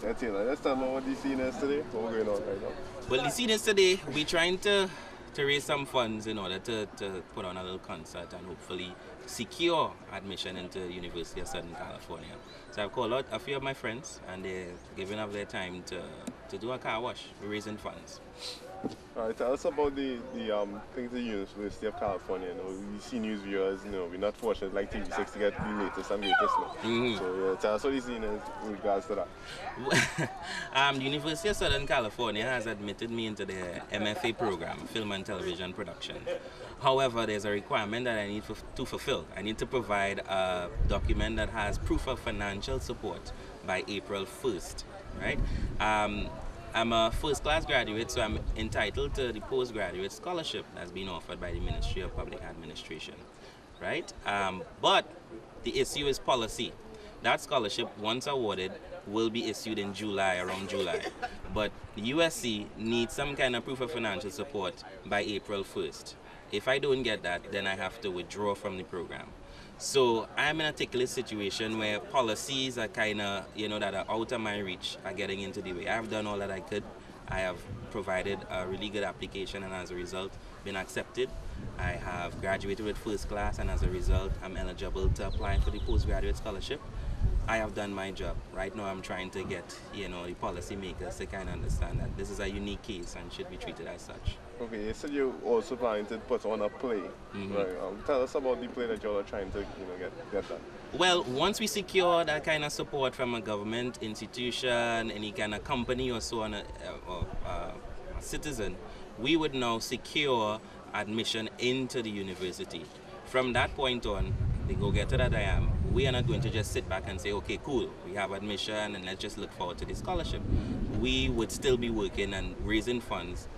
Yeah, Taylor, let's talk about what the scene is today. What's going on right now? Well, the scene is today we're trying to raise some funds in order to put on a little concert and hopefully secure admission into University of Southern California. So I've called out a few of my friends and they're giving up their time to do a car wash. We're raising funds. All right, tell us about the things at the University of California. You know, we see news viewers. You know, we're not fortunate like TV6 to get the latest and greatest. So yeah, tell us what the scene is in regards to that. The University of Southern California has admitted me into their MFA program, Film and Television Production. However, there's a requirement that I need to fulfill. I need to provide a document that has proof of financial support by April 1st, right? I'm a first class graduate, so I'm entitled to the postgraduate scholarship that's been offered by the Ministry of Public Administration, right? But the issue is policy. That scholarship, once awarded, will be issued in July, around July. But the USC needs some kind of proof of financial support by April 1st. If I don't get that, then I have to withdraw from the program. So I'm in a ticklish situation where policies are kind of, that are out of my reach are getting into the way. I've done all that I could. I have provided a really good application and as a result been accepted. I have graduated with first class and as a result I'm eligible to apply for the postgraduate scholarship. I have done my job. Right now I'm trying to get, the policymakers to kind of understand that this is a unique case and should be treated as such. Okay, you said you also planning to put on a play. Right. Tell us about the play that you're trying to get done. Well, once we secure that kind of support from a government institution, any kind of company or so on, or a citizen, we would now secure admission into the university. From that point on, the go-getter that I am, we are not going to just sit back and say, okay, cool, we have admission and let's just look forward to the scholarship. We would still be working and raising funds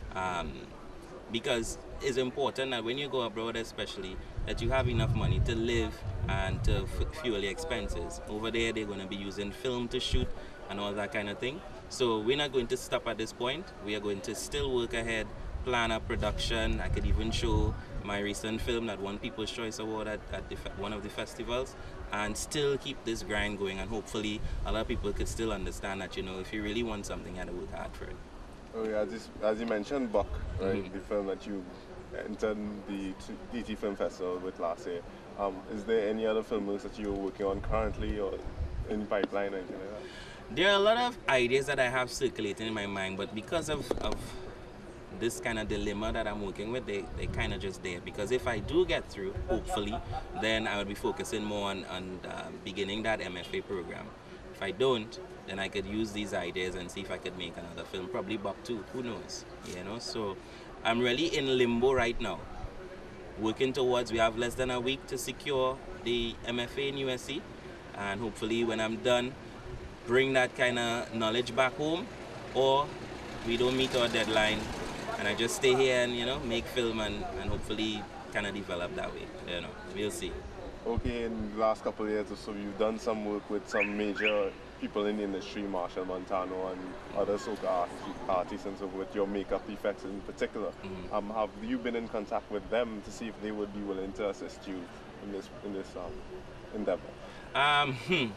because it's important that when you go abroad especially, that you have enough money to live and to fuel your expenses. Over there, they're going to be using film to shoot and all that kind of thing. So we're not going to stop at this point. We are going to still work ahead, plan a production. I could even show my recent film that won People's Choice Award at one of the festivals and still keep this grind going, and hopefully a lot of people could still understand that, if you really want something, you have to work hard for it. Oh yeah, as you mentioned, Buck, right? The film that you entered the DT Film Festival with last year. Is there any other films that you're working on currently or in pipeline or anything like that? There are a lot of ideas that I have circulating in my mind, but because of this kind of dilemma that I'm working with, they kind of just there. Because if I do get through, hopefully, then I will be focusing more on beginning that MFA program. If I don't, then I could use these ideas and see if I could make another film, probably Buck 2, who knows, So I'm really in limbo right now, working towards, we have less than a week to secure the MFA in USC, and hopefully when I'm done, bring that kind of knowledge back home, or we don't meet our deadline, and I just stay here and, make film and hopefully kind of develop that way, we'll see. Okay, in the last couple of years or so, you've done some work with some major people in the industry, Marshall Montano and other soca artists and so with your makeup effects in particular. Have you been in contact with them to see if they would be willing to assist you in this endeavor?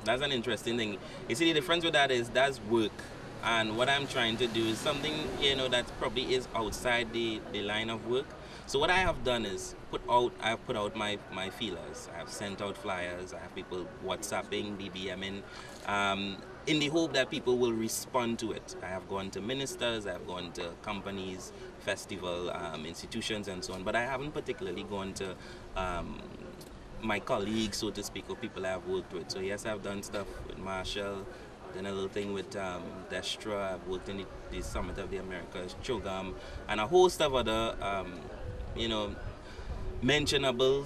That's an interesting thing. You see, the difference with that is that's work. And what I'm trying to do is something, that probably is outside the line of work. So what I have done is I have put out my feelers. I have sent out flyers. I have people WhatsApping, BBMing, in the hope that people will respond to it. I have gone to ministers, I have gone to companies, festival, institutions and so on, but I haven't particularly gone to my colleagues, so to speak, or people I have worked with. So yes, I've done stuff with Marshall, done a little thing with Destra, I've worked in the Summit of the Americas, Chogam, and a host of other mentionable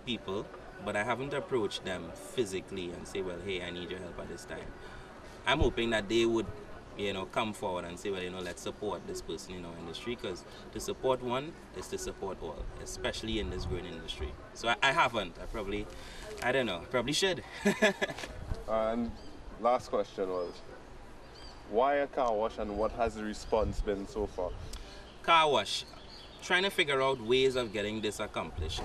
people, but I haven't approached them physically and say, well, hey, I need your help at this time. I'm hoping that they would, come forward and say, well, let's support this person in our industry, because to support one is to support all, especially in this growing industry. So I haven't. I don't know, probably should. And last question was, why a car wash and what has the response been so far? Car wash. Trying to figure out ways of getting this accomplished,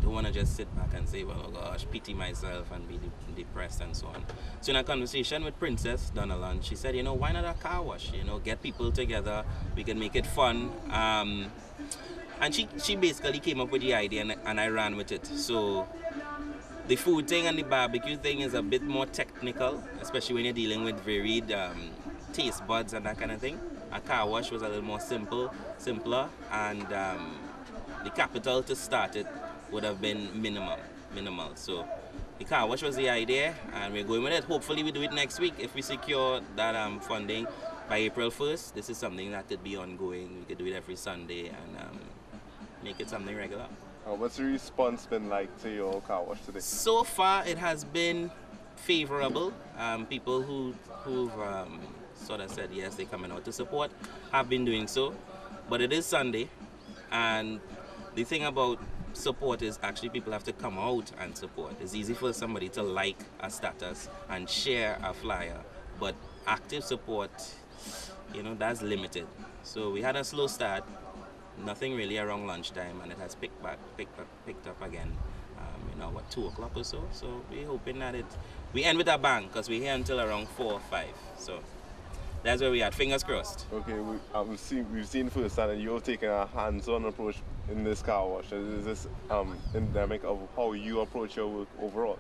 don't want to just sit back and say, well, oh gosh, pity myself and be depressed and so on. So in a conversation with Princess Donalon, she said, you know, why not a car wash? You know, get people together, we can make it fun. And she basically came up with the idea and I ran with it. So the food thing and the barbecue thing is a bit more technical, especially when you're dealing with varied taste buds and that kind of thing. A car wash was a little more simpler, and the capital to start it would have been minimal. So the car wash was the idea, and we're going with it. Hopefully we do it next week if we secure that funding by April 1st. This is something that could be ongoing. We could do it every Sunday and make it something regular. What's the response been like to your car wash today? So far, it has been favorable. People who've sort of said yes, they're coming out to support, have been doing so. But it is Sunday, and the thing about support is actually people have to come out and support. It's easy for somebody to like a status and share a flyer, but active support, you know, that's limited. So we had a slow start. Nothing really around lunchtime, and it has picked up again, you know, what, 2 o'clock or so. So we're hoping that we end with a bang, because we're here until around 4 or 5. So that's where we are. Fingers crossed. Okay, we've seen firsthand that you're taking a hands-on approach in this car wash. Is this endemic of how you approach your work overall?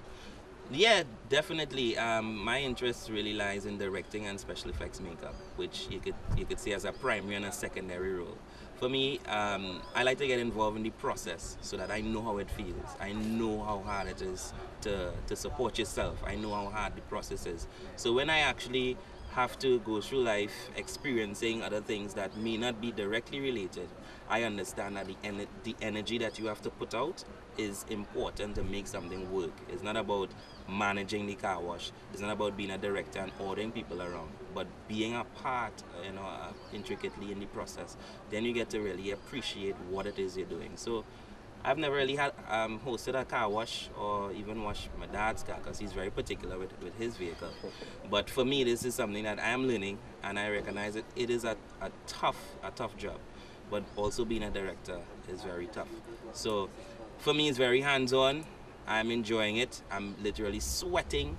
Yeah, definitely. My interest really lies in directing and special effects makeup, which you could see as a primary and a secondary role. For me, I like to get involved in the process so that I know how it feels. I know how hard it is to support yourself. I know how hard the process is. So when I actually have to go through life experiencing other things that may not be directly related, I understand that the energy that you have to put out is important to make something work. It's not about managing the car wash. It's not about being a director and ordering people around, but being a part, you know, intricately in the process. Then you get to really appreciate what it is you're doing. So I've never really had hosted a car wash or even washed my dad's car, because he's very particular with his vehicle. But for me, this is something that I am learning, and I recognize it is a tough job. But also being a director is very tough. So for me, it's very hands-on. I'm enjoying it. I'm literally sweating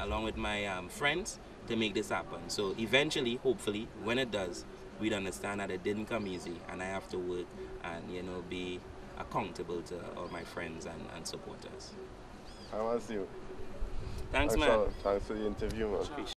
along with my friends to make this happen. So eventually, hopefully, when it does, we'd understand that it didn't come easy, and I have to work and, you know, be accountable to all my friends and supporters. I want to see you. Thanks, man. Thanks for the interview, man.